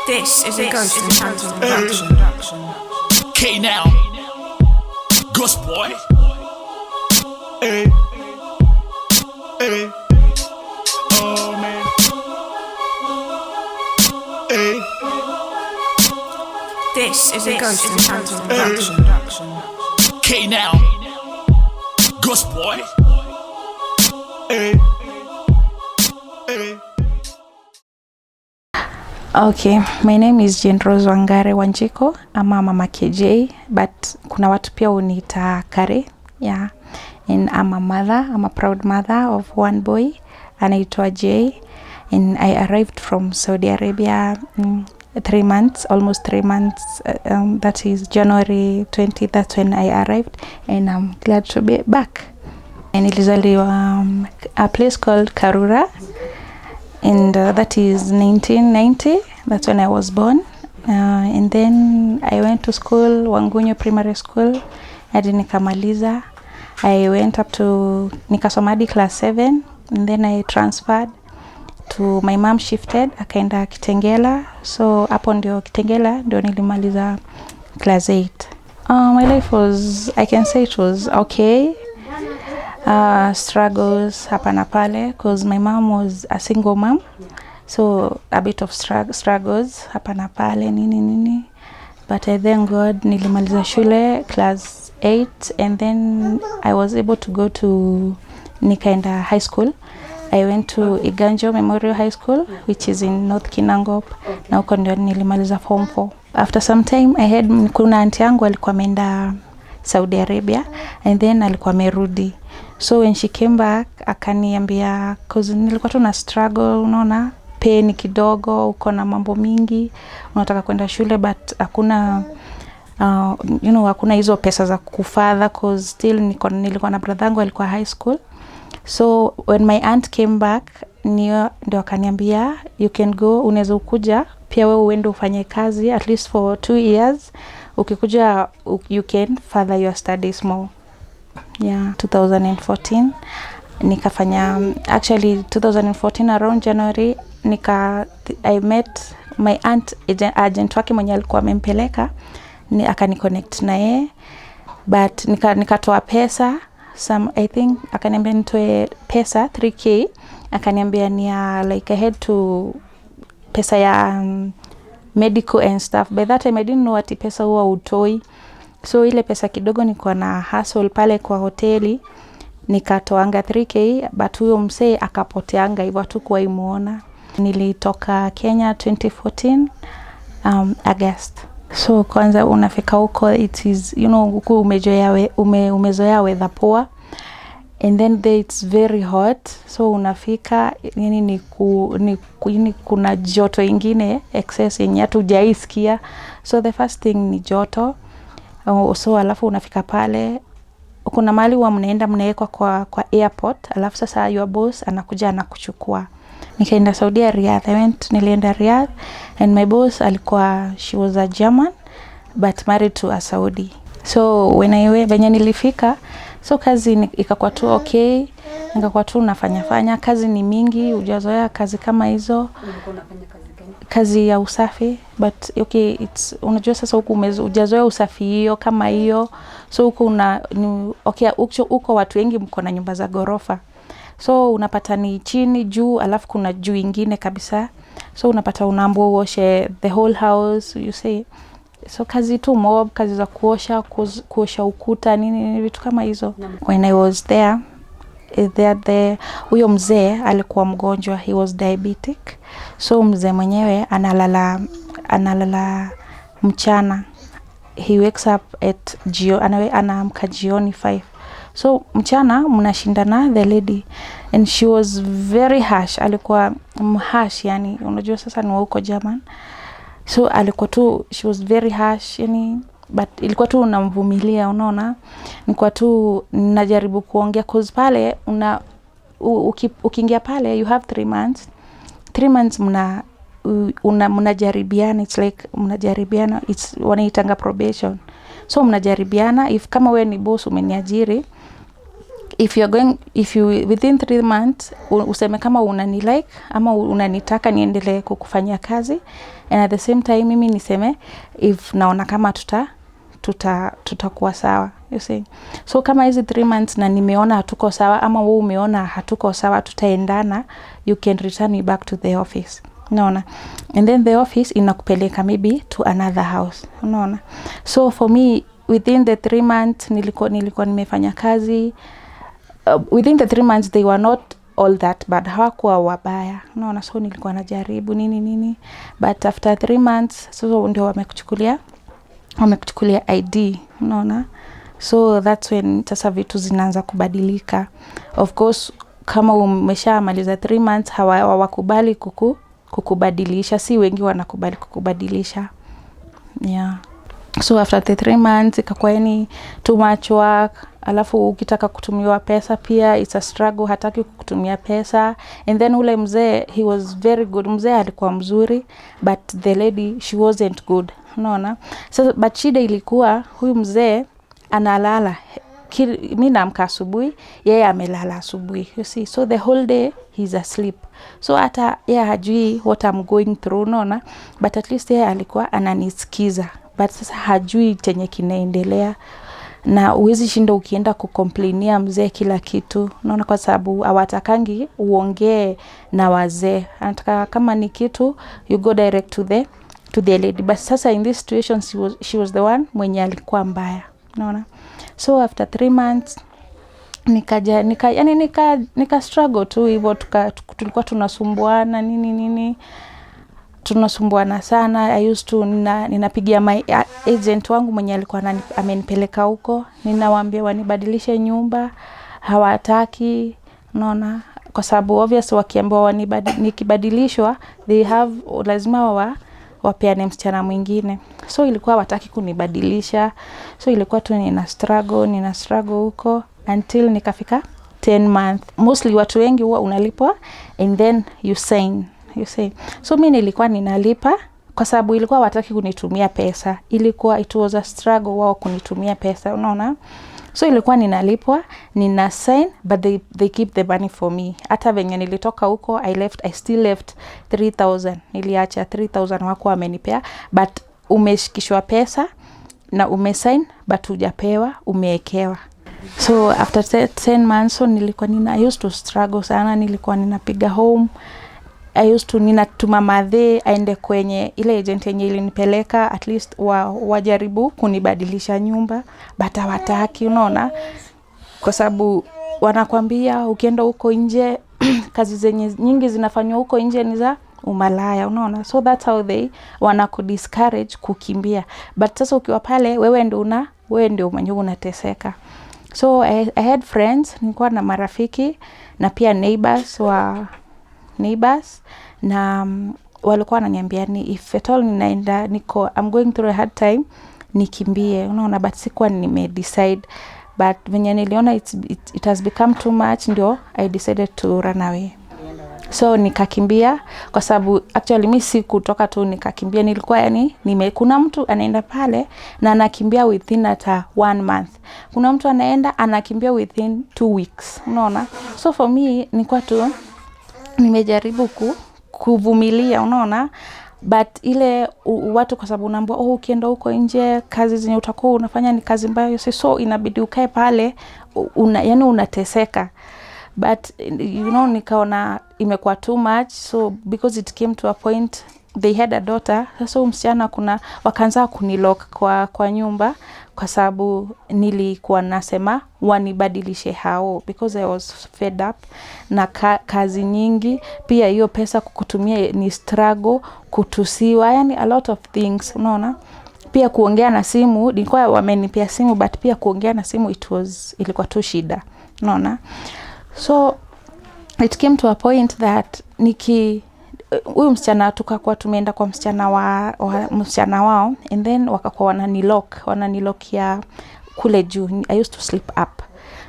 This is a Ghost and Phantom production. K now, Ghost Boy. Oh man. This is a Ghost and Phantom production. K now, Ghost Boy. Okay, my name is Jane Rose Wangare Wanjiko. I'm a Mama KJ, but kuna watu pia uniita Kari. Yeah. And I'm a mother. I'm a proud mother of one boy, anaitwa Jay. And I arrived from Saudi Arabia 3 months, almost 3 months. That is January 20th. That's when I arrived, and I'm glad to be back. And nilizaliwa a place called Karura. And that is 1990. That's when I was born. And then I went to school, Wambui Primary School. Hadi nikamaliza. I went up to nikasoma class 7. And then I transferred to my mom shifted. Akaenda Kitengela. So hapo ndio Kitengela ndio nilimaliza class 8. My life was, I can say it was okay. Struggles hapa na pale, because my mom was a single mom, so a bit of struggles hapa na pale nini, but I thank God nilimaliza shule class 8, and then I was able to go to nikaenda high school. I went to Iganjo Memorial High School, which is in North Kinangop, na huko ndio nilimaliza form 4. After some time I had kuna auntie yangu alikuwa ameenda Saudi Arabia, and then alikuwa amerudi. So when she came back, akaniambia, cause nilikuwa tu na struggle, unaona, pain kidogo, uko na mambo mingi, unataka kwenda shule but hakuna hakuna hizo pesa za kufadha, cause still nilikuwa na brother yangu alikuwa high school. So when my aunt came back, ndio akaniambia, you can go, unaweza kuja pia wewe uende ufanye kazi at least for 2 years. Ukikuja you can further your studies more. Yeah, 2014 nikafanya, actually 2014 around January I met my aunt agent wake mwenye alikuwa amempeleka, akaniconnect na yeye, but nikatoa pesa I think akaniambia nitoe pesa 3k, akaniambia ni like I had to pesa ya medical and stuff. By that time I didn't know what pesa huwa utoi. So ile pesa kidogo nilikuwa na hustle pale kwa hoteli, nikatoanga 3k, but huyo msee akapoteanga hivyo hatukuwa imuona. Nilitoka Kenya 2014 August. So kwanza unafika huko, it is huko umezoea weather poa, and then there it's very hot. So unafika ni kuna joto ingine excess yenye hatujaisikia. So the first thing ni joto. So alafu unafika pale, kuna mahali huwa mnaekwa kwa airport, alafu sasa your boss anakuja anakuchukua. Nikaenda Saudi Arabia, nilienda Riyadh, and my boss she was a German but married to a Saudi. So venye nilifika, so kazi ikakuwa tu okay, nikakuwa tu nafanya kazi ni mingi, hujazoea kazi kama hizo. Kazi ya usafi, but okay, unajua sasa huko hujazoea usafi hiyo kama hiyo. So huko huko watu wengi mko na nyumba za gorofa, so unapata ni chini juu, alafu kuna juu ingine kabisa. So unapata unaambiwa uoshe the whole house, you say. So kazi tu mob, kazi za kuosha ukuta nini vitu kama hizo. When I was there huyo mzee alikuwa mgonjwa, he was diabetic. So mzee mwenyewe analala mchana, he wakes up at anaamka jioni 5. So mchana mnashindana the lady, and she was very harsh. Alikuwa mharsh, yani unajua sasa ni huko German. So alikuwa tu, she was very harsh, yani, but ilikuwa tu unamvumilia, unaona. Nilikuwa tu najaribu kuongea, cause pale ukiingia pale you have 3 months. 3 months mnajaribiana, it's like mnajaribiana, it's wanaitanga probation. So mnajaribiana, if kama wewe ni boss umeniajiri, if you within 3 months useme kama unanilike ama unanitaka niendelee kukufanyia kazi, and at the same time mimi niseme if naona kama tutakuwa sawa, you see. So kama hizi 3 months na nimeona hatuko sawa ama wewe umeona hatuko sawa, tutaendana, you can return me back to the office, unaona. And then the office inakupeleka maybe to another house, unaona. So for me within the 3 months nilikuwa nimefanya kazi. Within the 3 months they were not all that bad, hawakuwa wabaya, unaona. So nilikuwa najaribu nini, but after 3 months so ndio wamekuchukulia ID, unaona. So that's when sasa vitu zinaanza kubadilika. Of course kama umeshamaliza 3 months hawakubali kukubadilisha, si wengi wanakubali kukubadilisha, yeah. So after the 3 months ikakuwa yani too much work, alafu ukitaka kutumiwa pesa pia it's a struggle, hataki kukutumia pesa. And then ule mzee, he was very good, mzee alikuwa mzuri, but the lady she wasn't good, unaona. So but shida ilikuwa huyu mzee analala, mimi naamka asubuhi, yeye amelala asubuhi, you see. So the whole day he's asleep. So hata yeye hajui what I'm going through, unaona, but at least yeye alikuwa ananisikiza, but sasa hajui chenye kinaendelea. Na uwezi shinda ukienda kucomplainia mzee kila kitu, unaona, kwa sababu hawatakangi uongee na wazee. Anataka kama ni kitu you go direct to the lady. But sasa in this situation she was the one mwenye alikuwa mbaya, unaona. So after 3 months nika struggle tu hivyo, tulikuwa tunasumbuana nini tunasumbuana sana. I used to ninapigia my agent wangu mwenye alikuwa amenipeleka huko, ninawaambia wanibadilishe nyumba, hawataki, unaona, kwa sababu obviously wakiambiwa nikibadilishwa they have lazima wapeane msichana mwingine. So ilikuwa wataki kunibadilisha, so ilikuwa tu nina struggle huko until nikafika 10 months. Mostly watu wengi huwa unalipwa and then you sign, you see. So mimi nilikuwa ninalipa kwa sababu ilikuwa wataki kunitumia pesa, ilikuwa it was a struggle wao kunitumia pesa, unaona. So ilikuwa ninalipwa, nina sign, but they keep the money for me. Hata venye nilitoka huko I still left 3,000, niliacha 3,000 wako wamenipea, but umeshikishwa pesa na umesign but hujapewa, umeekewa. So after 10 months so I used to struggle sana, nilikuwa ninapiga home. I used to ninatuma madhe aende kwenye ile agent yenye ilinipeleka, at least wajaribu kunibadilisha nyumba, but hawataki, unaona, kwa sababu wanakwambia ukienda huko nje kazi zenye nyingi zinafanywa huko nje ni za umalaya, unaona. So that's how they wanakudiscourage kukimbia, but sasa ukiwa pale wewe ndio mwenye unateseka. So I had friends, nilikuwa na marafiki na pia neighbors na walikuwa wananiambia ni if at all I'm going through a hard time nikimbie, unaona, but sikuwa decide. But when niliona it has become too much, ndio I decided to run away. So nikakimbia kwa sababu actually mimi si kutoka tu nikakimbia, nilikuwa kuna mtu anaenda pale na anakimbia within 1 month. Kuna mtu anakimbia within 2 weeks, unaona. So for me nilikuwa tu nimejaribu kuvumilia, unaona, but ile watu kwa sababu unaambiwa ukienda huko nje kazi zenye utakuwa unafanya ni kazi mbaya, so inabidi ukae pale unateseka. But you know, nikaona imekuwa too much, so because it came to a point they had a daughter. So msichana wakaanza kunilock kwa nyumba kwa sababu nilikuwa nasema wanibadilishe hao, because I was fed up na kazi nyingi, pia hiyo pesa kukutumia ni struggle, kutusiwa, a lot of things, unaona. Pia kuongea na simu, nilikuwa wamenipea simu, but pia kuongea na simu ilikuwa tu shida, unaona. So it came to a point that huyu msichana tukakuwa tumeenda kwa msichana wao, and then wakakuwa wananilock ya kule juu. I used to sleep up.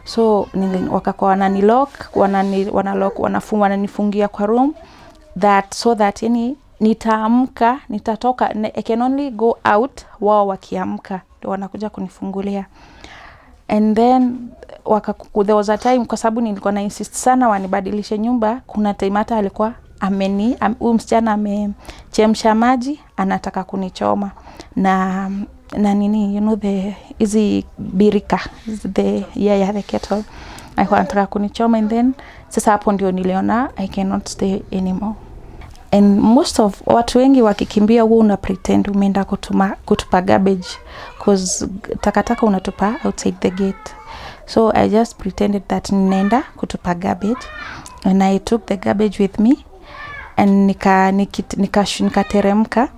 So wakakuwa wananifungia kwa room so that nitaamka, nitatoka, I can only go out wao wakiamka ndio wanakuja kunifungulia. And then there was a time, kwa sababu nilikuwa na insist sana wanibadilishe nyumba, kuna time hata alikuwa huyu msichana amechemsha maji anataka kunichoma na nini, you know, the easy birika, the kettle, alikuwa anataka kunichoma. And then sasa hapo ndio niliona I cannot stay anymore. And most of watu wengi wakikimbia huwa una pretend umeenda kutupa garbage, cause takataka unatupa outside the gate. So I just pretended that ninaenda kutupa garbage, and I took the garbage with me, and nikateremka.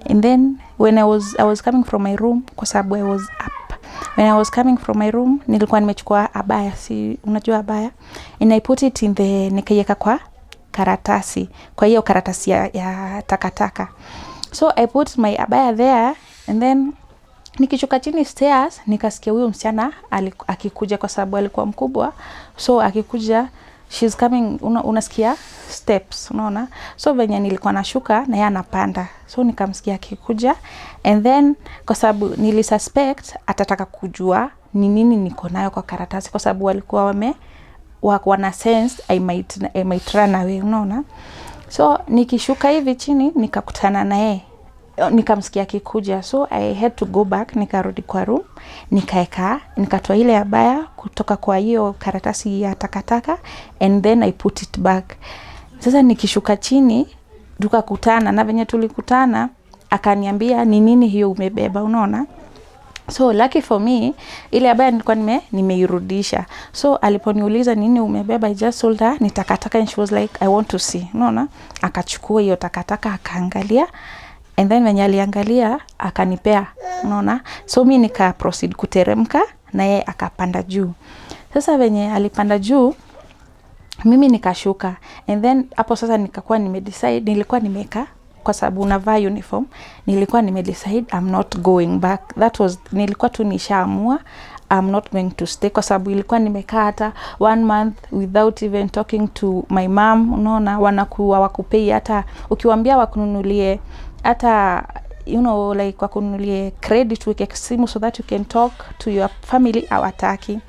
And then when I was coming from my room, kwa sababu I was up, when I was coming from my room nilikuwa nimechukua abaya, si unajua abaya, and I put it in nikaiweka kwa karatasi, kwa hiyo karatasi ya takataka. So I put my abaya there, and then nikishuka chini stairs nikasikia huyo msichana akikuja, kwa sababu alikuwa mkubwa. So akikuja, she's coming, unasikia steps, unaona. So venye nilikuwa nashuka na yeye anapanda, so nikamsikia akikuja. And then kwa sababu nilisuspect atataka kujua ni nini niko nayo kwa karatasi, kwa sababu walikuwa wana sense I might run away, unaona. So nikishuka hivi chini nikakutana na yeye, nikamsikia akikuja. So I had to go back, nikarudi kwa room, nikatoa ile abaya kutoka kwa hiyo karatasi ya takataka, and then I put it back. Sasa nikishuka chini tukakutana, na venye tulikutana akaniambia ni nini hiyo umebeba, unaona. So lucky for me, ile abaya nilikuwa nimeirudisha. So aliponiuliza nini umebeba, I just told her ni takataka, and she was like I want to see, unaona. Akachukua hiyo takataka akaangalia, and then when aliangalia akanipea, unaona. So mimi nika proceed kuteremka na yeye akapanda juu. Sasa venye alipanda juu mimi nikashuka, and then hapo sasa nikakuwa nilikuwa nimeka, kwa sababu unavaa uniform, nilikuwa nimedecide I'm not going back. Nilikuwa tu nishaamua I'm not going to stay, kwa sababu ilikuwa nimekaa hata 1 month without even talking to my mom, unaona. Wanakuwa wakupei, hata ukiwaambia wakununulie hata you know like wakununulie credit weke simu so that you can talk to your family, hawataki.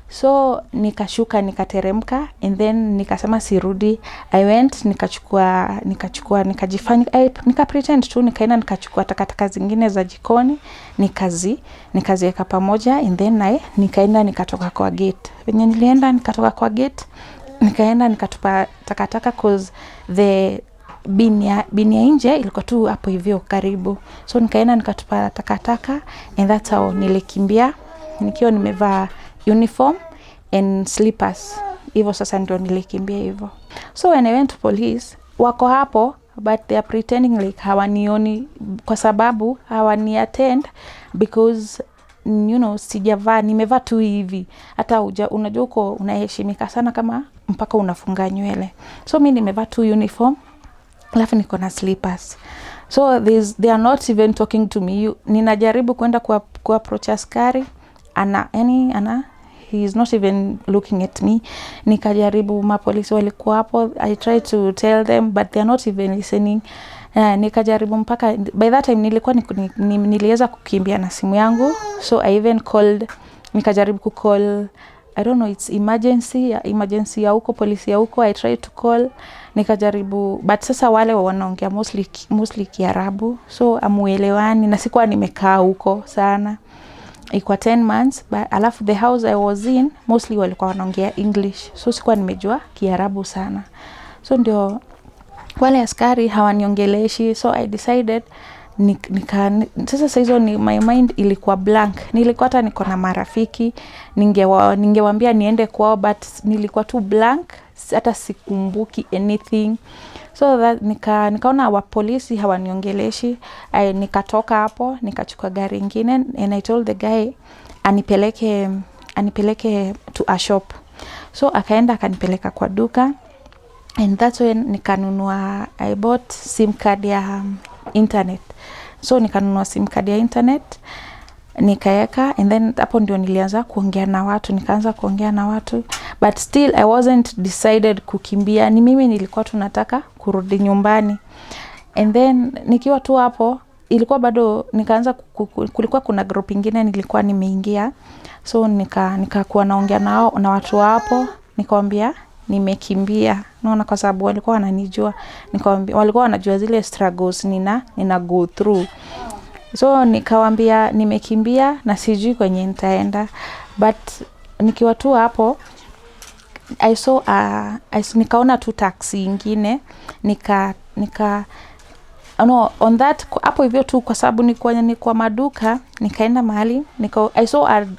So nikashuka nikateremka, and then nikasema sirudi. I went nikajifanya nika pretend tu, nikaenda nikachukua takataka zingine za jikoni, nikaziweka pamoja, and then nikaenda nikatoka kwa gate. Venye nilienda nikatoka kwa gate, nikaenda nikatupa takataka, cause the bin ya nje ilikuwa tu hapo hivyo karibu. So nikaenda nikatupa takataka, and that's how nilikimbia nikiwa nimevaa uniform and slippers. Hivyo sasa ndio nilikimbia hivyo. So when I went to police, wako hapo, but they are pretending like hawanioni, kwa sababu hawani attend, because you know sijavaa, nimevaa tu hivi. Hata unajua uko unaheshimika sana kama mpaka unafunga nywele. So mimi nimevaa tu uniform, alafu niko na slippers. So they are not even talking to me. Ninajaribu kwenda kwa approach askari, he is not even looking at me. Nikajaribu, mapolisi walikuwa hapo, I tried to tell them, but they are not even listening. Nikajaribu mpaka by that time niliweza kukimbia na simu yangu. So I even called, nikajaribu kucall, I don't know, it's emergency ya huko, polisi ya huko. I tried to call, nikajaribu, but sasa wale wanaongea mostly Kiarabu, so amuelewani, na sikuwa nimekaa huko sana. Ikuwa 10 months, but alafu the house I was in mostly walikuwa wanaongea English, so sikuwa nimejua Kiarabu sana. So ndio wale askari hawaniongeleshi. So I decided sasa hizo my mind ilikuwa blank. Nilikuwa hata niko na marafiki, ningewaambia niende kwao, but nilikuwa tu blank, hata sikumbuki anything. So that nikaona wa polisi hawaniongeleshi. Nikatoka hapo, nikachukua gari ingine, and I told the guy anipeleke to a shop. So akaenda akanipeleka kwa duka, and that's when nikanunua, I bought SIM card ya internet. So nikanunua SIM card ya internet, nikaeka, and then hapo ndio nikaanza kuongea na watu, but still I wasn't decided kukimbia. Ni mimi nilikuwa tunataka kurudi nyumbani. And then nikiwa tu hapo, ilikuwa bado nikaanza kulikuwa kuna group ingine nilikuwa nimeingia, so nikakuwa naongea nao na watu hapo, nikamwambia nimekimbia, naona kwa sababu walikuwa wananijua, nikamwambia walikuwa wanajua zile struggles nina go through. So nikawaambia nimekimbia na sijui kwenye nitaenda, but nikiwa tu hapo nikaona tu taxi ingine, on that hapo hivyo tu, kwa sababu ni kwa maduka, nikaenda mahali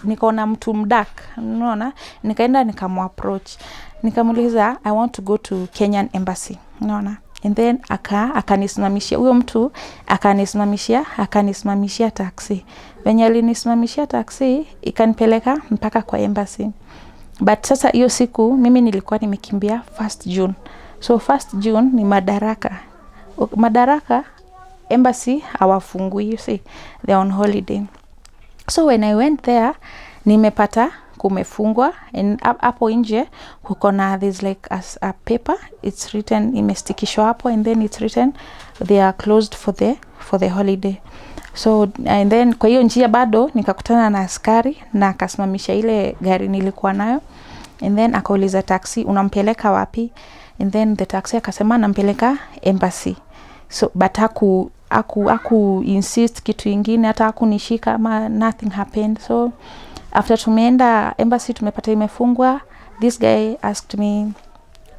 nikaona mtu mdak, unaona, nikaenda nikamapproach, nikamuuliza I want to go to Kenyan embassy, unaona, and then akanisimamishia huyo mtu, akanisimamishia taxi. Venye alinisimamishia taxi ikanipeleka mpaka kwa embassy. But sasa hiyo siku mimi nilikuwa nimekimbia 1st June. So 1st June ni Madaraka embassy hawafungui, you see, they're on holiday. So when I went there, nimepata kumefungwa, and hapo nje kuko na there's like a paper, it's written, imestikishwa hapo, and then it's written they are closed for the holiday. So and then kwa hiyo njia bado nikakutana na askari na akasimamisha ile gari nilikuwa nayo, and then akauliza taxi, unampeleka wapi? And then the taxi akasema nampeleka embassy. So but aku insist kitu ingine, hata hakunishika ama nothing happened. So after tumeenda embassy tumepata imefungwa, this guy asked me,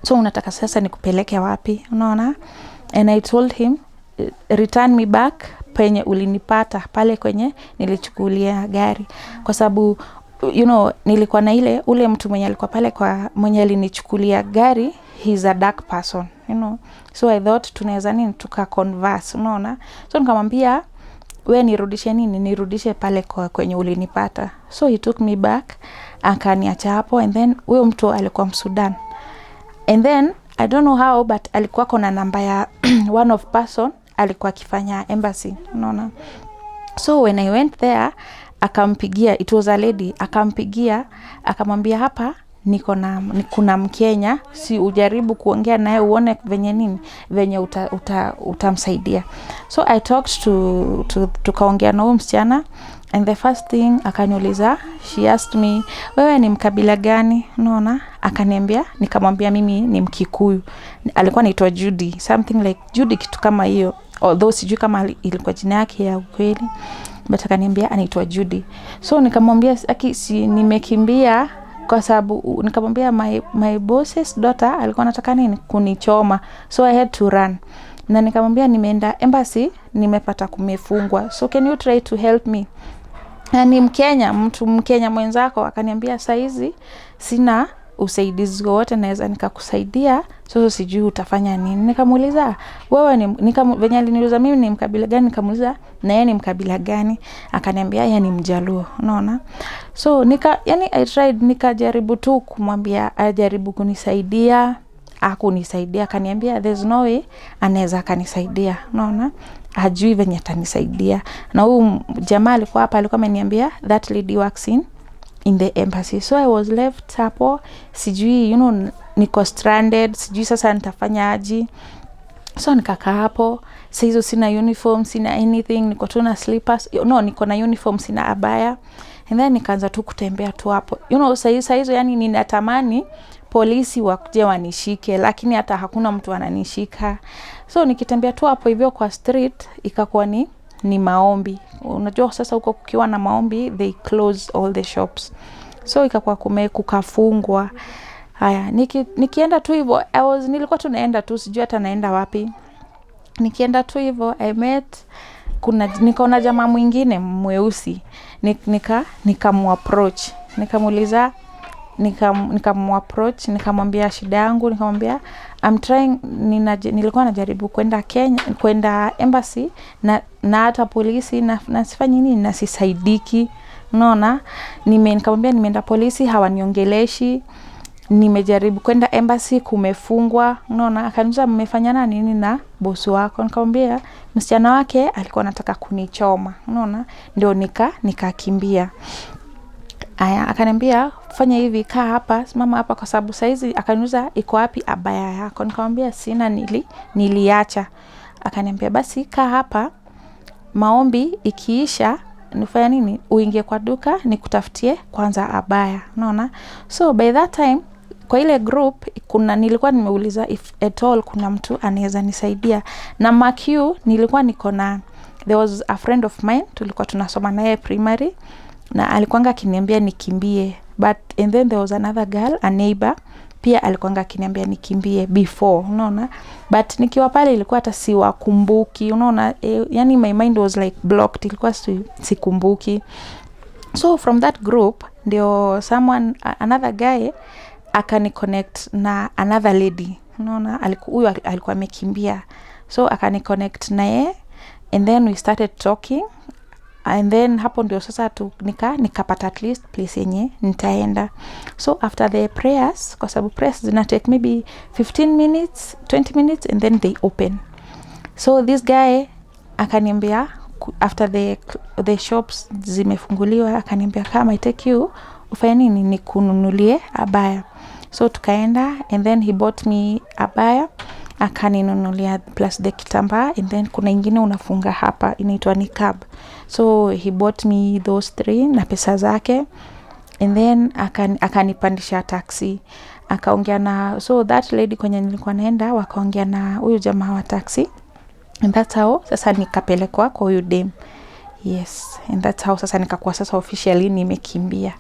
so unataka sasa nikupeleke wapi, unaona? And I told him return me back penye ulinipata pale kwenye nilichukulia gari, kwa sababu you know nilikuwa na ule mtu mwenye alikuwa pale kwa mwenye alinichukulia gari, he's a dark person, you know, so I thought tunaweza nini tuka converse, unaona. So nikamwambia wewe nirudishe pale kwenye ulinipata. So he took me back, akaniacha hapo, and then huyo mtu alikuwa Msudan, and then I don't know how but alikuwa kona namba ya one of person alikuwa akifanya embassy, unaona. So when I went there, akampigia, it was a lady, akampigia akamwambia hapa kuna Mkenya, si ujaribu kuongea naye uone venye utamsaidia. So I talked tukaongea na huyo msichana, and the first thing akaniuliza, she asked me wewe ni mkabila gani, unaona. Akaniambia, nikamwambia mimi ni Mkikuyu. Alikuwa anaitwa Judy, something like Judy, kitu kama hiyo, although sijui kama ilikuwa jina yake ya ukweli, but akaniambia anaitwa Judy. So nikamwambia si nimekimbia kwa sababu, nikamwambia my boss's daughter alikuwa anataka nini kunichoma, so I had to run. Na nikamwambia nimeenda embassy, nimepata kumefungwa, so can you try to help me? Na ni mtu Mkenya mwenzako. Akaniambia saizi sina usaidizi wote naweza nikakusaidia, so sijui utafanya nini. Nikamuuliza wewe venye aliniuliza mimi ni mkabila gani, nikamuuliza na yeye ni mkabila gani. Akaniambia yeye ni Mjaluo, unaona. So I tried, nikajaribu tu kumwambia ajaribu kunisaidia, hakunisaidia. Akaniambia there's no way anaweza kanisaidia, unaona, hajui venye atanisaidia. Na huyu jamaa alikuwa hapa, alikuwa ameniambia that lady works in the embassy. So I was left hapo, sijui, you know, niko stranded, sijui sasa nitafanya aje. So nikakaa hapo, saizo sina uniform, sina anything, niko tu na slippers, no, niko na uniform, sina abaya. And then nikaanza tu kutembea tu hapo, you know, saizo yani ninatamani polisi wakuje wanishike, lakini hata hakuna mtu ananishika. So nikitembea tu hapo hivyo kwa street, ikakuwa ni maombi. Unajua sasa huko kukiwa na maombi, they close all the shops. So ikakuwa kukafungwa. Haya, nikienda tu hivyo, nilikuwa tu naenda tu, sijui hata naenda wapi. Nikienda tu hivyo, I met nikaona jamaa mwingine mweusi. Nikamuapproach. Nikamuuliza, nikamuapproach, nikamwambia shida yangu, nikamwambia I'm trying, nilikuwa najaribu kwenda embassy na hata polisi na sifanyi nini, na sisaidiki, unaona. Nikamwambia nimeenda polisi hawaniongeleshi, nimejaribu kwenda embassy kumefungwa, unaona. Akaniuliza mmefanyana nini na bosi wako? Nikamwambia msichana wake alikuwa anataka kunichoma, unaona, ndio nikakimbia. Aya, akaniambia fanya hivi, kaa hapa, simama hapa kwa sababu saizi. Akaniuliza iko wapi abaya yako? Nikamwambia sina, niliacha. Akaniambia basi kaa hapa, maombi ikiisha nifanya nini, uingie kwa duka nikutafutie kwanza abaya, unaona. So by that time kwa ile group nilikuwa nimeuliza if at all kuna mtu anaweza nisaidia, na Makiu nilikuwa niko na, there was a friend of mine tulikuwa tunasoma naye primary, na alikuanga akiniambia nikimbie, but and then there was another girl, a neighbor, pia alikuanga akiniambia nikimbie before, unaona. But nikiwa pale ilikuwa hata siwakumbuki, unaona, yani my mind was like blocked, ilikuwa sikumbuki. So from that group ndio someone, another guy akani connect na another lady, unaona, huyu alikuwa amekimbia, so akani connect naye, and then we started talking, and then hapo ndio sasa nikapata at least place yenye nitaenda. So after the prayers, kwa sababu prayers zina take maybe 15 minutes 20 minutes and then they open. So this guy akaniambia after the shops zimefunguliwa, akaniambia kama I take you ufanye nini, nikununulie abaya. So tukaenda, and then he bought me abaya, akaninunulia plus the kitambaa, and then kuna ingine unafunga hapa inaitwa niqab. So he bought me those 3 na pesa zake, and then akanipandisha taxi, akaongea na, so that lady kwenye nilikuwa naenda wakaongea na huyu jamaa wa taxi, and that's how sasa nikapelekwa kwa huyu dem. Yes, and that's how sasa nikakuwa sasa officially nimekimbia.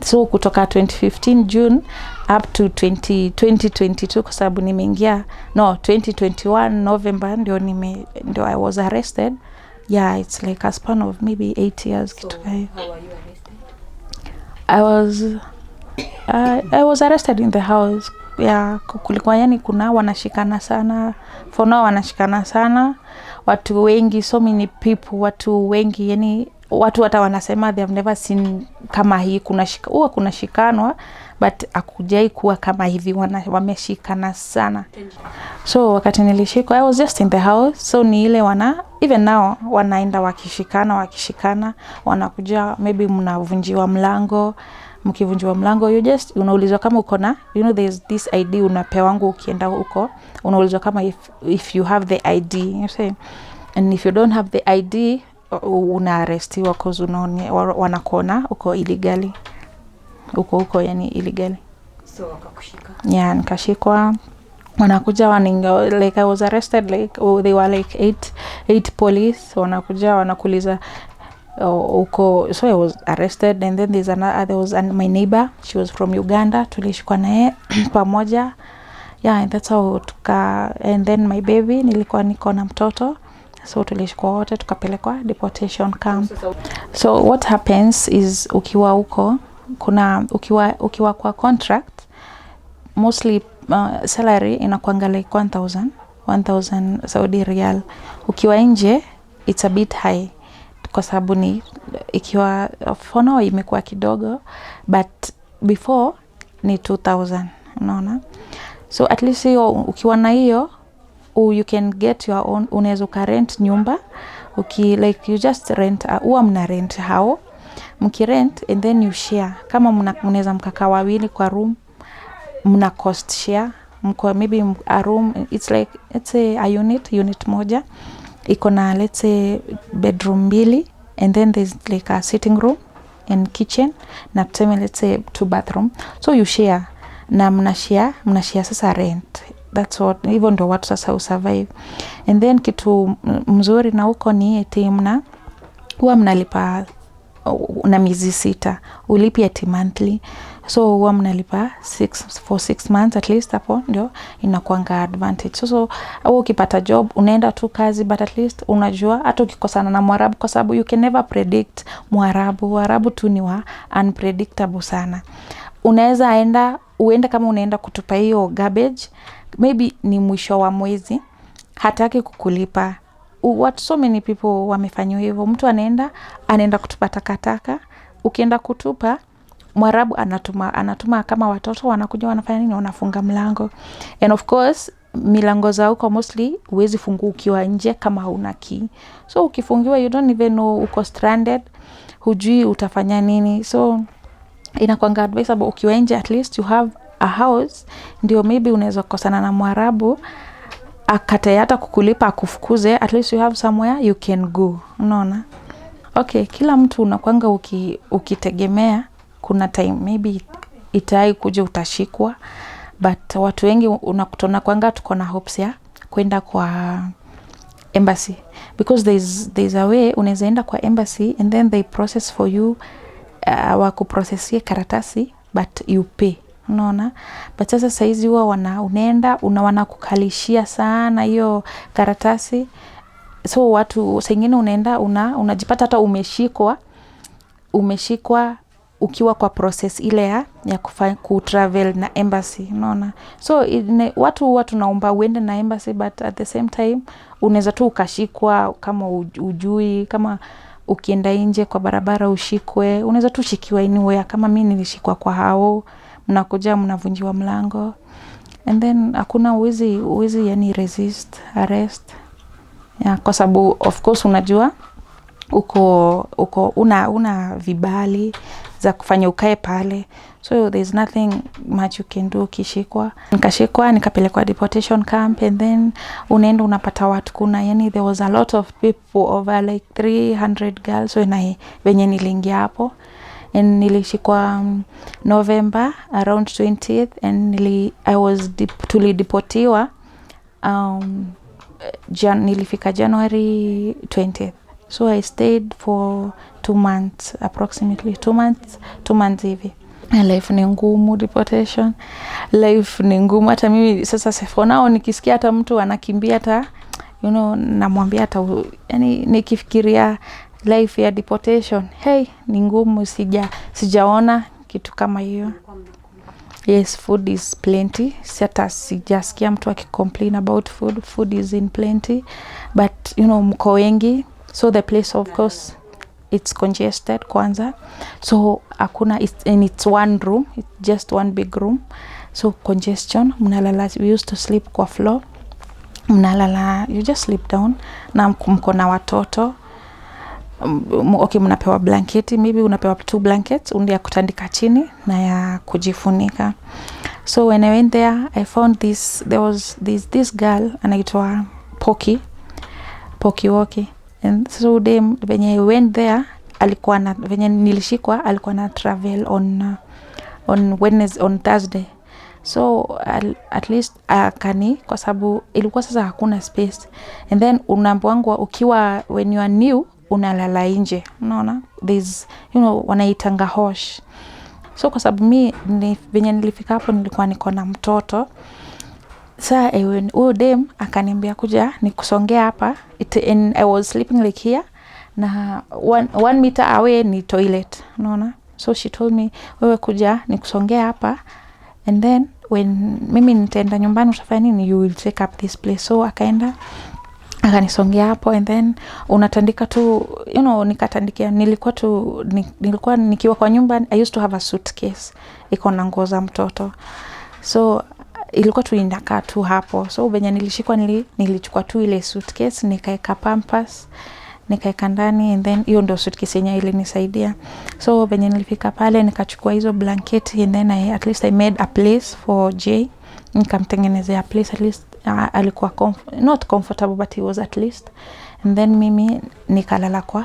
So kutoka 2015 June up to 2022, kwa sababu nimeingia 2021 November ndio I was arrested. Yeah, it's like a span of maybe 8 years. So how were you arrested? I was arrested in the house. Yeah, kulikuwa yani kuna wanashikana sana. For now wanashikana sana. Watu wengi, so many people, watu wengi, yani watu hata wanasema they have never seen kama hii, kuna shikanwa, but akujai kuwa kama hivi, wameshikana sana. So wakati nilishikwa, I was just in the house, so ni ile even now wanaenda wakishikana, wanakuja, maybe mnavunjiwa mlango, mkivunjiwa mlango, unaulizwa kama uko na, there's this ID unapewangu ukienda huko, unaulizwa kama if you have the ID, you say, and if you don't have the ID, unaarestiwa cause wanakuona uko illegally, uko yani illegally. So wakakushika? Yeah, nikashikwa, wanakuja like I was arrested, like they were like 8 police, wanakuja wanakuuliza uko, so I was arrested, and then there was my neighbor, she was from Uganda, tulishikwa naye pamoja. Yeah, and that's how and then my baby, nilikuwa niko na mtoto, so tulishikwa wote tukapelekwa deportation camp. So what happens is ukiwa huko, ukiwa kwa contract, mostly salary inakuanga like 1000 Saudi Riyal. Ukiwa nje it's a bit high, kwa sababu ni ikiwa for now imekuwa kidogo, but before ni 2000, unaona. So at least ukiwa na hiyo, you can get your own, unaweza rent nyumba, like you just rent, mna rent hao, mkirent and then you share, kama mnaweza mkakaa wawili kwa room, mna cost share, maybe a room, it's like a unit moja iko na let's say bedroom 2, and then there's like a sitting room and kitchen, na tuseme let's say 2 bathroom, so you share na mnashare sasa rent. That's what, hivyo ndo watu sasa usurvive. And then kitu mzuri na huko ni huwa mnalipa na miezi 6, ulipi ati monthly, so huwa mnalipa for 6 months at least, hapo ndio inakuanga advantage. So au ukipata job unaenda tu kazi, but at least unajua hata ukikosana na Mwarabu, kwa sababu you can never predict Mwarabu tu ni unpredictable sana. Unaweza uende kama unaenda kutupa hiyo garbage, maybe ni mwisho wa mwezi, hataki kukulipa. So many people wamefanywa hivyo. Mtu anaenda kutupa takataka, ukienda kutupa, Mwarabu anatuma kama watoto wanakuja, wanafanya nini, wanafunga mlango. And of course milango za huko mostly huwezi fungua ukiwa nje kama hauna key. So ukifungiwa you don't even know uko stranded, hujui utafanya nini. So inakuanga advisable ukiwa nje at least you have a house, ndio maybe unaweza kukosana na Mwarabu akate hata kukulipa akufukuze, at least you have somewhere you can go, unaona. Okay, kila mtu unakwanga ukitegemea kuna time maybe itai kuja utashikwa, but watu wengi unakutana kwanga tuko na hopes ya kwenda kwa embassy, because there's a way unaweza enda kwa embassy and then they process for you, wakuprocessie karatasi but you pay, unaona. But sasa saizi huwa unaenda wanakukalishia sana hiyo karatasi, so watu sengine unaenda unajipata hata umeshikwa ukiwa kwa process ile ya kutravel na embassy, unaona. So watu tunaomba uende na embassy, but at the same time unaweza tu ukashikwa kama ujui, kama ukienda nje kwa barabara ushikwe, unaweza tu shikiwa anywhere. Kama mimi nilishikwa kwa hao, mnakuja mnavunjiwa mlango, and then hakuna uwezi yani resist arrest. Kwa sababu of course unajua uko una vibali za kufanya ukae pale, so there's nothing much you can do. Nikashikwa nikapelekwa deportation camp, and then unaenda unapata watu yani there was a lot of people, over like 300 girls venye niliingia hapo, and nilishikwa November around 20th, and tulideportiwa nilifika January 20th. So I stayed for 2 months, approximately 2 months hivi. Life ni ngumu, deportation life ni ngumu. Hata mimi sasa for now nikisikia hata mtu anakimbia hata namwambia hata yani nikifikiria life ya deportation, hey, ni ngumu. Sijaona kitu kama hiyo. Yes, food is plenty. Sasa sijasikia mtu akicomplain about food is in plenty, but mko wengi, so the place of course it's congested kwanza, so hakuna, it's one room, it's just one big room, so congestion. Mnalala, we used to sleep kwa floor, mnalala, you just sleep down, na mko na watoto. Okay, mnapewa blanketi, maybe unapewa 2 blankets, ya kutandika chini na ya kujifunika. So when I went there, I found there was this girl anaitwa Poki Woki, and so when I went there, alikuwa na venye nilishikwa, alikuwa na travel on Wednesday, on Thursday. So at least kwa sababu ilikuwa sasa hakuna space, and then unaambiwa ukiwa when you are new unalala nje, unaona. There's wanaitanga hosh. So kwa sababu venye nilifika hapo nilikuwa niko na mtoto. Sasa huyo dem akaniambia kuja nikusongea hapa, and I was sleeping like here, na 1 meter away ni toilet, unaona. So she told me, wewe kuja nikusongea hapa, and then when mimi nitaenda nyumbani utafanya nini, you will take up this place. So akaenda akanisongea hapo, and then unatandika tu, nikatandikia. Nilikuwa nikiwa kwa nyumba, I used to have a suitcase iko na nguo za mtoto, so ilikuwa tu inakaa tu hapo. So venye nilishikwa nilichukua tu ile suitcase, nikaeka pampers, nikaeka ndani, and then hiyo ndio suitcase yenye ilinisaidia. So venye nilifika pale nikachukua hizo blanketi, and then at least I made a place for Jay. Nikamtengenezea place, at least alikuwa not comfortable, but he was at least. And then mimi nikalala kwa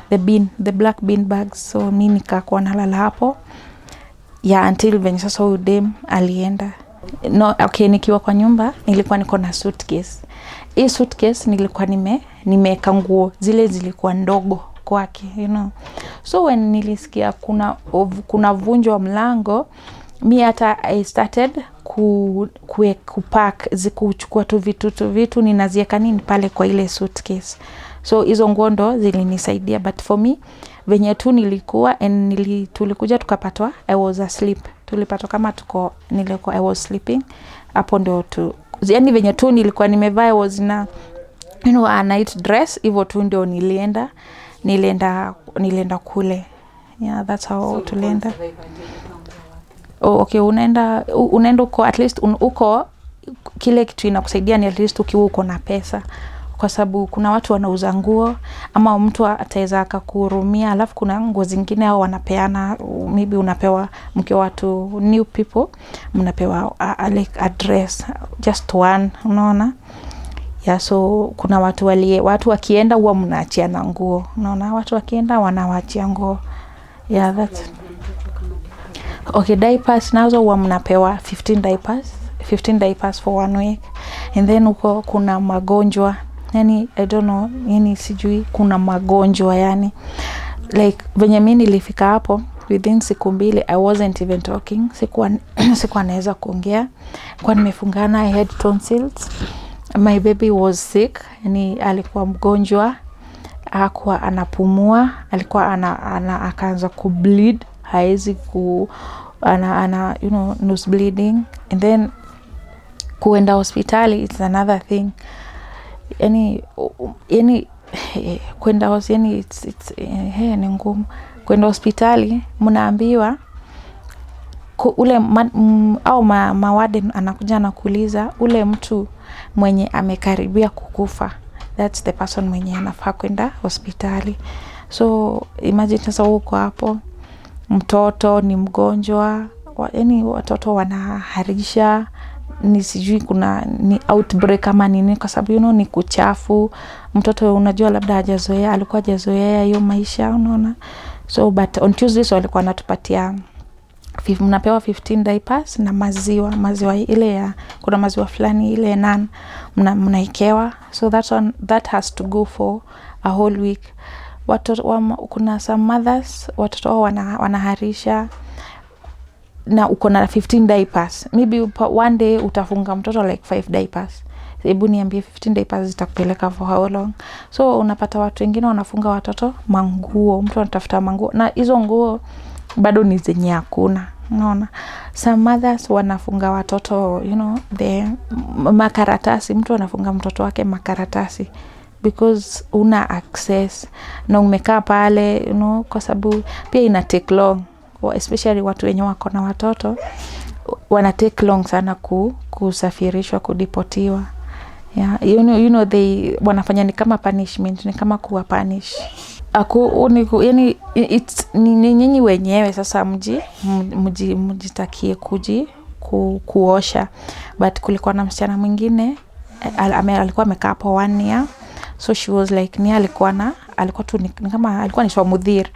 the black bean bags, so mimi nikakuwa nalala hapo until when sasa huyu dem alienda. Okay, nikiwa kwa nyumba nilikuwa niko na suitcase. Hii suitcase nilikuwa nimeweka nguo zile zilikuwa ndogo kwake, So when nilisikia kuna vunjo wa mlango, mi hata I started kupack, kuchukua tu vitu ninazieka nini pale kwa ile suitcase. So hizo nguo ndo zilinisaidia, but for me venye tu nilikuwa tulikuja tukapatwa I was asleep. Tulipatwa kama I was sleeping. Hapo ndo yani venye tu nilikuwa nimevaa, I was na a night dress, hivyo tu ndio nilienda kule. Yeah, that's how tulienda. Okay, unaenda uko at least uko kile kitu inakusaidia ni at least ukiwa uko na pesa, kwa sababu kuna watu wanauza nguo ama mtu ataweza akakuhurumia, alafu kuna nguo zingine au wanapeana, maybe unapewa mkiwa watu new people, mnapewa like address just one, unaona. Yeah, so kuna watu wakienda huwa mnaachiana nguo, unaona, watu wakienda wanawaachia nguo. Yeah, that's okay. Diapers nazo huwa mnapewa 15 diapers for 1 week. And then uko kuna magonjwa, yani I don't know, yani sijui kuna magonjwa, yani like venye mimi nilifika hapo within siku 2 I wasn't even talking, sikuwa naweza kuongea kwa nimefungana. I had tonsils. My baby was sick, yani alikuwa mgonjwa, hakuwa anapumua, alikuwa akaanza kubleed, haezi you know, nose bleeding. And then kuenda hospitali it's another thing, yani kwenda hospitali it's ni ngumu. Kwenda hospitali mnaambiwa ule au mawarden anakuja na kuuliza ule mtu mwenye amekaribia kukufa, that's the person mwenye anafaa kwenda hospitali. So imagine sasa uko hapo, mtoto ni mgonjwa, yani watoto wanaharisha, ni sijui kuna ni outbreak ama nini, kwa sababu you know ni kuchafu. Mtoto unajua labda alikuwa hajazoea hiyo maisha, unaona. So but on Tuesday so alikuwa anatupatia mnapewa 15 diapers na maziwa ile ya kuna maziwa fulani ile nan mnaikewa. So that has to go for a whole week. Kuna some mothers watoto wanaharisha na uko na 15 diapers, maybe one day utafunga mtoto like 5 diapers. Hebu niambie 15 diapers zitakupeleka for how long? So unapata watu wengine wanafunga watoto manguo, mtu anatafuta manguo na hizo nguo bado ni zenye hakuna, unaona. Some mothers wanafunga watoto, you know, the makaratasi, mtu anafunga mtoto wake makaratasi because una access na umekaa pale, you know, kwa sababu pia ina take long, especially watu wenye wako na watoto wana take long sana kusafirishwa, kudeportiwa. Yeah, you know they wanafanya ni kama punishment, ni kama kuwa punish. Yani ni nyinyi wenyewe sasa mjitakie kuosha. But kulikuwa na msichana mwingine alikuwa amekaa hapo 1 year. So she was like alikuwa tu kama alikuwa ni swamudhir,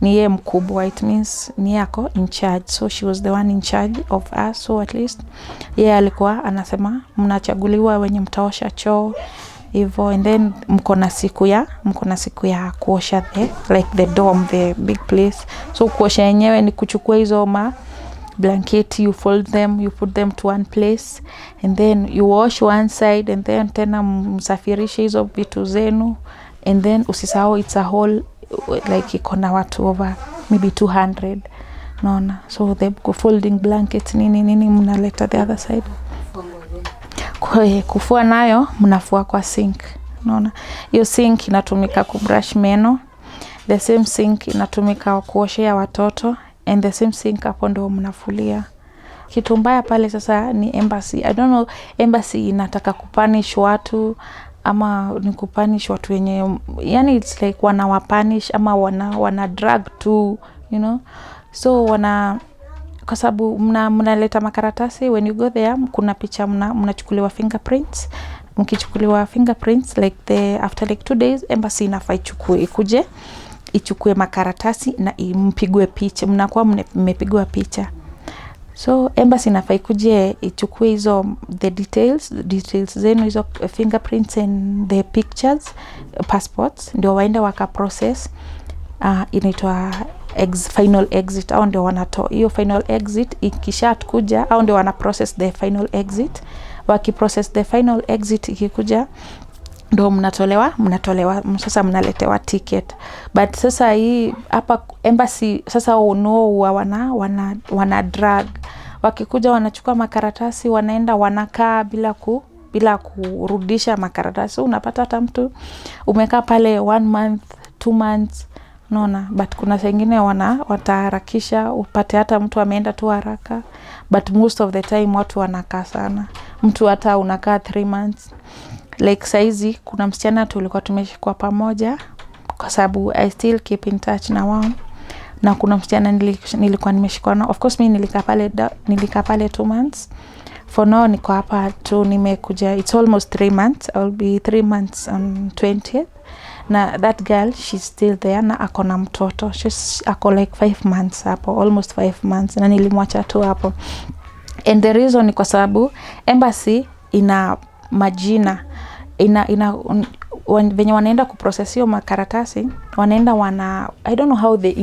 ni yeye mkubwa, it means ni yako in charge. So she was the one in charge of us. So at least yeye alikuwa anasema mnachaguliwa wenye mtaosha choo hivyo, and then mko na siku ya kuosha the dorm, the big place. So kuosha yenyewe ni kuchukua hizo blanketi, you fold them, you put them to one place, and then you wash one side, and then tena msafirishe hizo vitu zenu, and then usisahau it's a whole like iko na watu over maybe 200, naona. So they go folding blankets nini mnaleta the other side. Kufua nayo mnafua kwa sink, unaona. Hiyo sink inatumika kubrush meno, the same sink inatumika kuoshea watoto, and the same sink hapo ndio mnafulia. Kitu mbaya pale sasa ni embassy. I don't know embassy inataka kupunish watu ama ni kupunish watu wenye, yani it's like wanawapunish ama wana drag tu, you know. So kwa sababu mnaleta makaratasi, when you go there kuna picha mnachukuliwa fingerprints. Mkichukuliwa fingerprints like after like 2 days embassy inafaa ichukue makaratasi na mpigwe picha, mnakuwa mmepigwa picha. So embassy inafaa ichukue hizo the details zenu, hizo fingerprints and the pictures, passports, ndio waende waka process inaitwa final exit, au ndio wanatoa hiyo final exit. Ikishakuja au ndio wana process the final exit. Wakiprocess the final exit ikikuja ndio mnatolewa sasa mnaletewa ticket. But sasa hii hapa embassy sasa wana drag. Wakikuja wanachukua makaratasi, wanaenda wanakaa bila kurudisha makaratasi. Unapata hata mtu umekaa pale 1 month 2 months, unaona. But kuna wengine wataharakisha, upate hata mtu ameenda tu haraka. But most of the time watu wanakaa sana. Mtu hata unakaa 3 months. like saizi kuna msichana tulikuwa tumeshikwa pamoja kwa sababu I still keep in touch na wao, na kuna msichana nilikuwa nimeshikwa na, of course mimi nilikaa pale 2 months. For now niko hapa tu, nimekuja, it's almost 3 months. I'll be 3 months on 20th. Na that girl, she's still there na ako na mtoto. Ako like 5 months hapo, almost 5 months, na nilimwacha tu hapo. And the reason ni kwa sababu embassy ina majina, venye wanaenda kuprocess hiyo makaratasi, wanaenda I don't know how they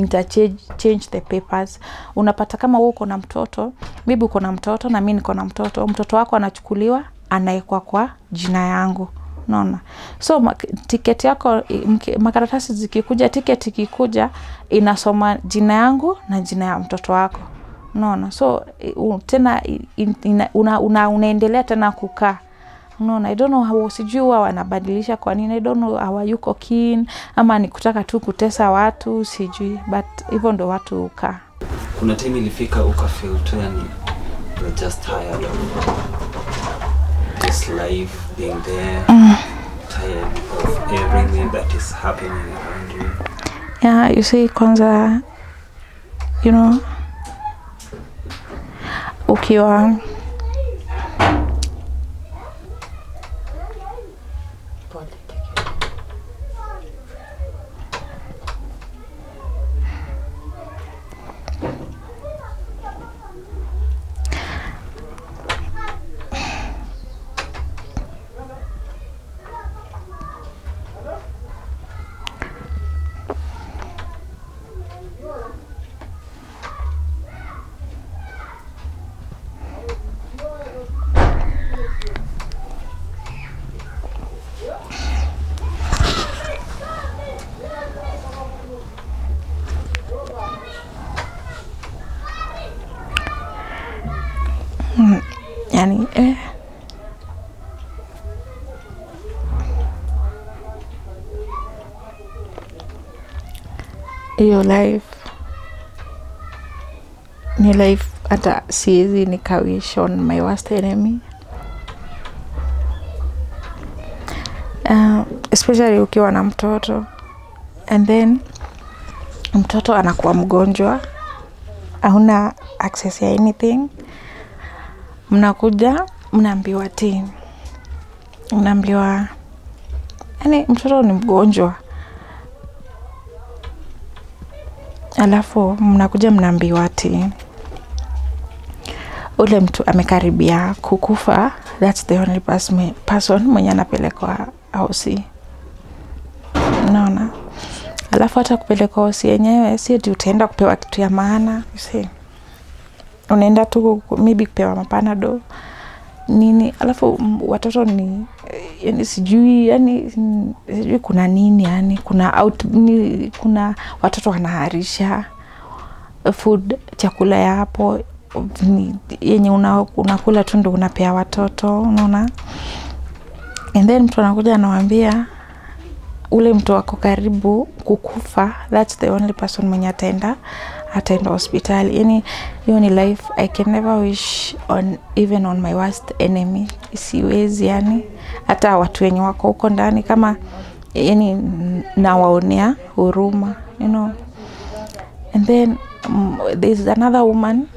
change the papers. Unapata kama wewe uko na mtoto, maybe uko na mtoto na mimi niko na mtoto wako anachukuliwa, anaekwa kwa jina yangu. Unaona? So ticket yako, makaratasi zikikuja, ticket ikikuja, inasoma jina yangu na jina ya mtoto wako. Unaona? So tena unaendelea tena kukaa. Unaona? I don't know how, sijui wanabadilisha kwa nini. I don't know how yuko keen ama ni kutaka tu kutesa watu, sijui, but hivyo ndo watu ukaa. Kuna time ilifika ukafeel tu yani you're just tired of this life being there, tired of everything that is happening around you? Yeah, you see, kwanza, you know, ukiwa yani hiyo life ni life hata siwezi nikawish on my worst enemy, especially ukiwa na mtoto and then mtoto anakuwa mgonjwa, hauna access ya anything. Mnakuja mnaambiwa yani mtoto ni mgonjwa, alafu mnakuja mnaambiwa ule mtu amekaribia kukufa. That's the only person mwenye anapelekwa hosi. Unaona? Alafu hata kupelekwa hosi yenyewe si eti utaenda kupewa kitu ya maana, you see. Unaenda tu maybe kupewa mapanado nini, alafu watoto ni yani sijui kuna nini, yani kuna watoto wanaharisha food, chakula ya hapo yenye unakula tu ndo unapea watoto, unaona. And then mtu anakuja anawaambia ule mtu wako karibu kukufa, that's the only person mwenye ataenda hospitali. Yani hiyo ni life I can never wish on, even on my worst enemy. Siwezi, yani hata watu wenye wako huko ndani kama yani nawaonea huruma, you know. And then there's another woman,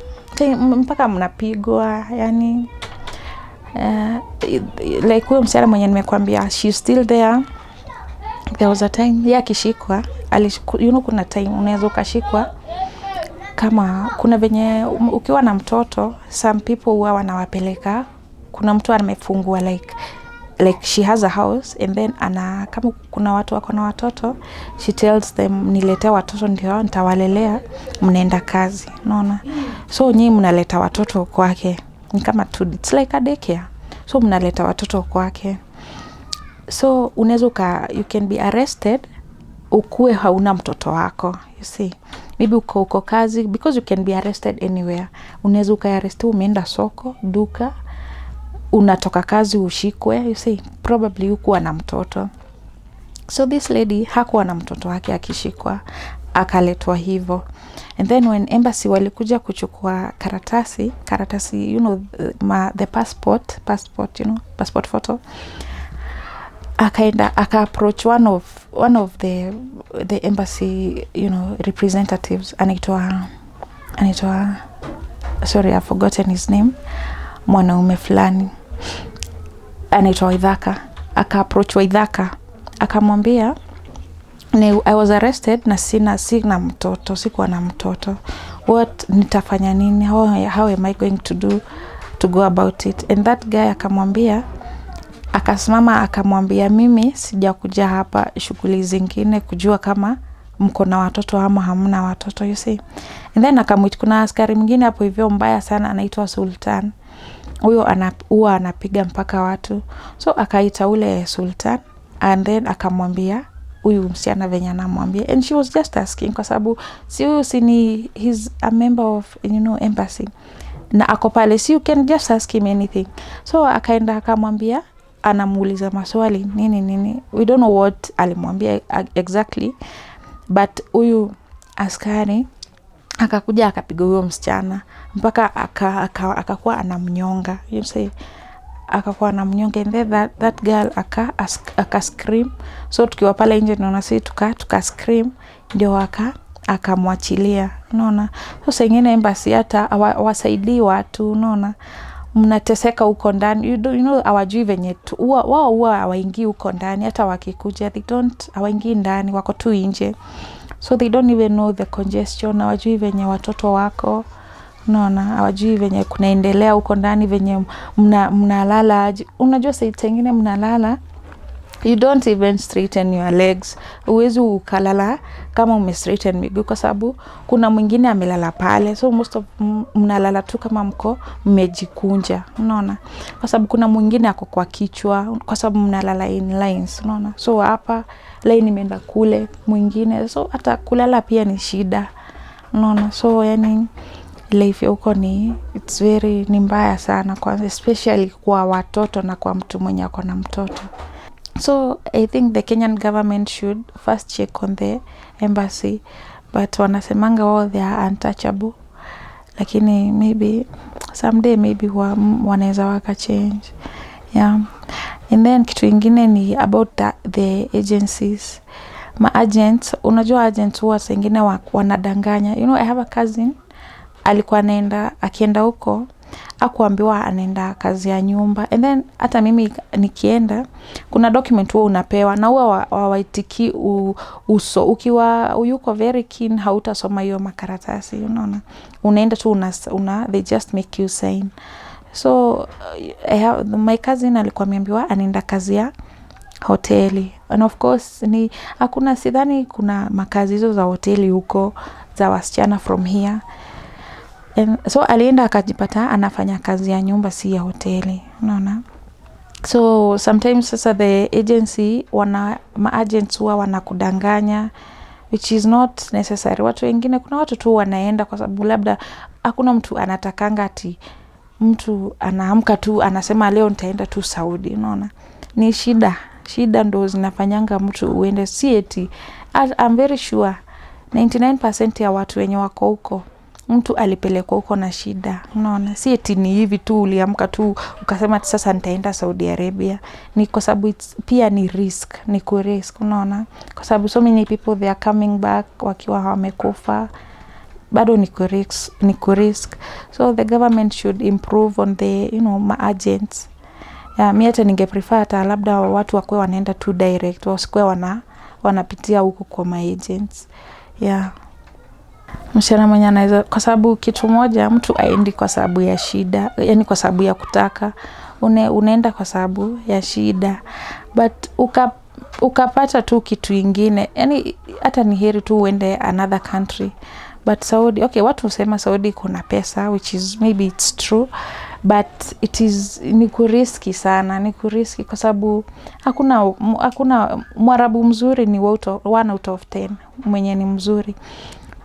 mpaka mnapigwa, yani like huyo msichana mwenye nimekwambia, she's still there. There was a time ya kishikwa, you know, kuna time unaweza ukashikwa kama kuna venye ukiwa na mtoto, some people huwa wanawapeleka, kuna mtu amefungua like she has a house, and then kama kuna watu wako na watoto, she tells them niletee watoto ndio nitawalelea, mnaenda kazi, unaona. So nyinyi mnaleta watoto kwake, ni kama it's like a daycare, so mnaleta watoto kwake. So unaweza you can be arrested ukue hauna mtoto wako, you see. Maybe uko kazi, because you can be arrested anywhere. Unaweza ukaarrest umeenda soko, duka, unatoka kazi ushikwe, you see. Probably ukuwa na mtoto. So this lady hakuwa na mtoto wake akishikwa, akaletwa hivyo. And then when embassy walikuja kuchukua karatasi, you know, the passport, you know, passport photo, akaenda approach one of the embassy, you know, representatives, anaitwa sorry, I've forgotten his name, mwanaume fulani anaitwa Waithaka. Approach Waithaka akamwambia, I was arrested na sina mtoto, sikuwa na mtoto, what nitafanya nini, how am I going to go about it? And that guy akamwambia, akasimama akamwambia, mimi sijakuja hapa shughuli zingine kujua kama mko na watoto ama hamna watoto, you see. And then akamwita, kuna askari mwingine hapo hivyo mbaya sana anaitwa Sultan, huyo huwa anapiga mpaka watu. So akaita ule Sultan and then akamwambia huyu msichana venye anamwambia, and she was just asking kwa sababu si huyu ni he's a member of, you know, embassy na ako pale, so you can just ask him anything. So akaenda akamwambia, anamuuliza maswali nini, we don't know what alimwambia exactly, but huyu askari akakuja akapiga huyo msichana mpaka akakuwa anamnyonga, you see, akakuwa anamnyonga. And then that girl aka scream. So tukiwa pale nje tunaona sisi tuka scream, ndio akamwachilia, unaona. So sengine embassy hata wasaidii watu, unaona, mnateseka huko ndani, you know, hawajui venye wao hawaingii huko ndani, hata wakikuja hawaingii ndani, wako tu nje. So they don't even know the congestion, hawajui venye watoto wako, unaona, hawajui venye kunaendelea huko ndani, venye mnalala. Unajua saa zingine mnalala, you don't even straighten your legs, uwezi ukalala kama umestraighten miguu kwa sababu kuna mwingine amelala pale. So most of mnalala tu kama mko mmejikunja, unaona, kwa sababu kuna mwingine ako kwa kichwa, kwa sababu mnalala in lines, unaona. So hapa line imeenda kule mwingine, so hata kulala pia ni shida, unaona. So yani life huko it's very mbaya sana, kwanza especially kwa watoto na kwa mtu mwenye ako na mtoto. So I think the Kenyan government should first check on the embassy, but wanasemanga wao they are untouchable, lakini maybe someday maybe wanaweza waka change, yeah. And then kitu ingine ni about the agencies, agents. Unajua agents huwa sengine wanadanganya, you know. I have a cousin alikuwa akienda huko akuambiwa anaenda kazi ya nyumba, and then hata mimi nikienda kuna document huwa unapewa na huwa hawaitiki uso, ukiwa yuko very keen hautasoma hiyo makaratasi, unaona, unaenda tu they just make you sign. So my cousin alikuwa ameambiwa anaenda kazi ya hoteli, and of course hakuna, sidhani kuna makazi hizo za hoteli huko za wasichana from here. And so alienda akajipata anafanya kazi ya nyumba, si ya hoteli, unaona. So sometimes sasa the agency agents huwa wanakudanganya, which is not necessary. Watu wengine, kuna watu tu wanaenda kwa sababu labda hakuna mtu anatakanga ati mtu anaamka tu anasema leo nitaenda tu Saudi, unaona. Ni shida ndo zinafanyanga mtu uende, si eti. I'm very sure 99% ya watu wenye wako huko mtu alipelekwa huko na shida, unaona. Si eti ni hivi tu uliamka tu ukasema sasa nitaenda Saudi Arabia. Ni kwa sababu pia ni risk, ni kurisk, unaona, kwa sababu so many people they are coming back wakiwa wamekufa, bado ni kurisk. So the government should improve on the, you know, agents. Mimi hata ningeprefer hata labda watu wakwe wanaenda tu direct, wasikwe wanapitia huko kwa agents, yeah. Msichana mwenye anaweza, kwa sababu kitu moja, mtu aendi kwa sababu ya shida, yani kwa sababu ya kutaka, unaenda kwa sababu ya shida, but ukapata tu kitu ingine, yani hata ni heri tu uende another country. But Saudi, okay, watu husema Saudi kuna pesa, which is maybe it's true, but ni kuriski sana, ni kuriski kwa sababu hakuna Mwarabu mzuri ni 1 out of 10 mwenye ni mzuri.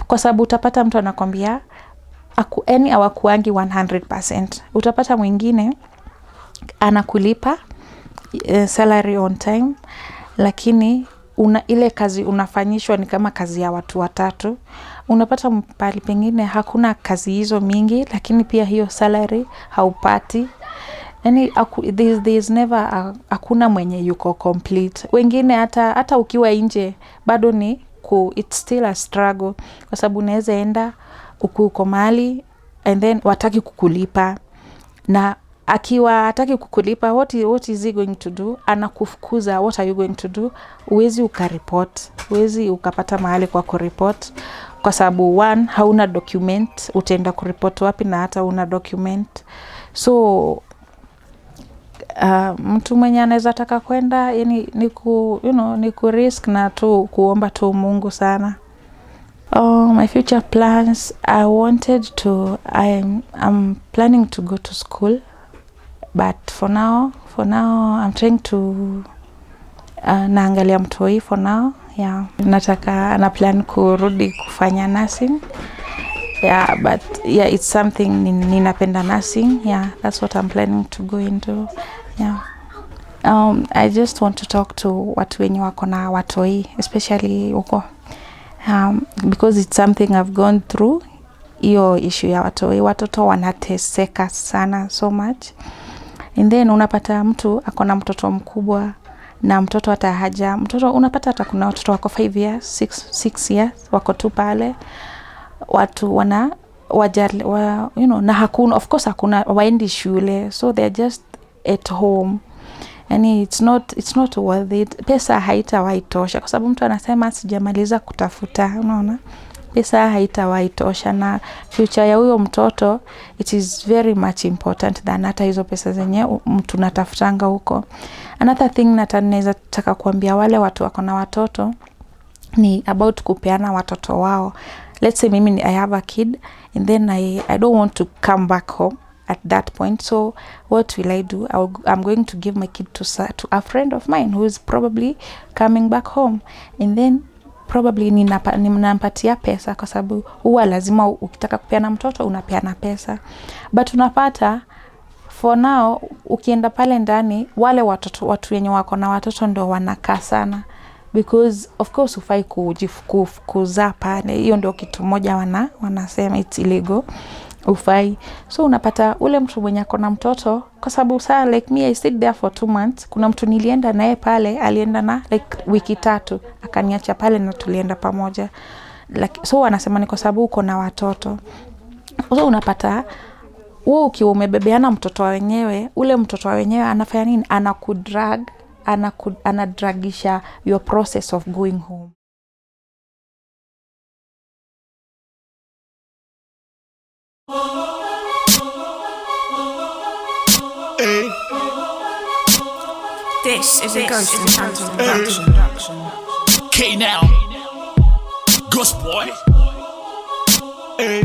Kwa sababu utapata mtu anakwambia hawakuangi 100%. Utapata mwingine anakulipa salary on time, lakini ile kazi unafanyishwa ni kama kazi ya watu watatu. Unapata pale pengine hakuna kazi hizo mingi, lakini pia hiyo salary haupati. Yani there's never hakuna mwenye yuko complete. Wengine hata ukiwa nje bado ni it's still a struggle, kwa sababu unaweza enda uko mahali and then wataki kukulipa, na akiwa hataki kukulipa, what is he going to do? Anakufukuza. What are you going to do? Uwezi ukareport, uwezi ukapata mahali kwa kureport, kwa sababu one, hauna document. Utaenda kureport wapi na hata una document? So mtu mwenye anaweza taka kwenda yani ni ku risk na tu kuomba tu Mungu sana. My future plans, I'm planning to go to school, but for now I'm trying to naangalia mtoi for now. Yeah, na plan kurudi kufanya nursing. Yeah, but yeah, it's something ninapenda nursing. Yeah, that's what I'm planning to go into. Yeah. I just want to talk to watu wenye wako na watoi, especially huko. Because it's something I've gone through. Iyo issue ya watoi, watoto wanateseka sana so much. And then unapata mtu akona mtoto mkubwa na mtoto mtoto unapata hata kuna watoto wako 5 years, 6 years wako tu pale. Watu na hakuna, of course hakuna, waendi shule, so they're just at home. And it's not worth it. Pesa haitawaitosha, kwa sababu mtu anasema sijamaliza kutafuta, unaona? Pesa haitawaitosha, na future ya huyo mtoto it is very much important than hata hizo pesa zenye mtu natafutanga huko. Another thing naweza taka kuambia wale watu wako na watoto ni about kupeana watoto wao. Let's say mimi I have a kid and then I don't want to come back home at that point. So what will I do? I'm going to give my kid to a friend of mine who is probably coming back home, and then probably ninampatia pesa, kwa sababu huwa lazima ukitaka kupeana mtoto unapeana pesa. But unapata for now ukienda pale ndani, wale watu wenye wako na watoto ndio wanakaa sana, because of course ufai kuzaa pale. Hiyo ndio kitu moja wanasema it's illegal, ufai. So unapata ule mtu mwenye ako na mtoto, kwa sababu saa like me I stayed there for 2 months. Kuna mtu nilienda naye pale, alienda na like wiki 3, akaniacha pale na tulienda pamoja. Like, so wanasema ni kwa sababu uko na watoto. So unapata wewe ukiwa umebebeana mtoto wenyewe, ule mtoto wenyewe anafanya nini? Anadragisha your process of going home. Hey. This is a Ghost and Phantom production. K now. Ghost boy. Hey.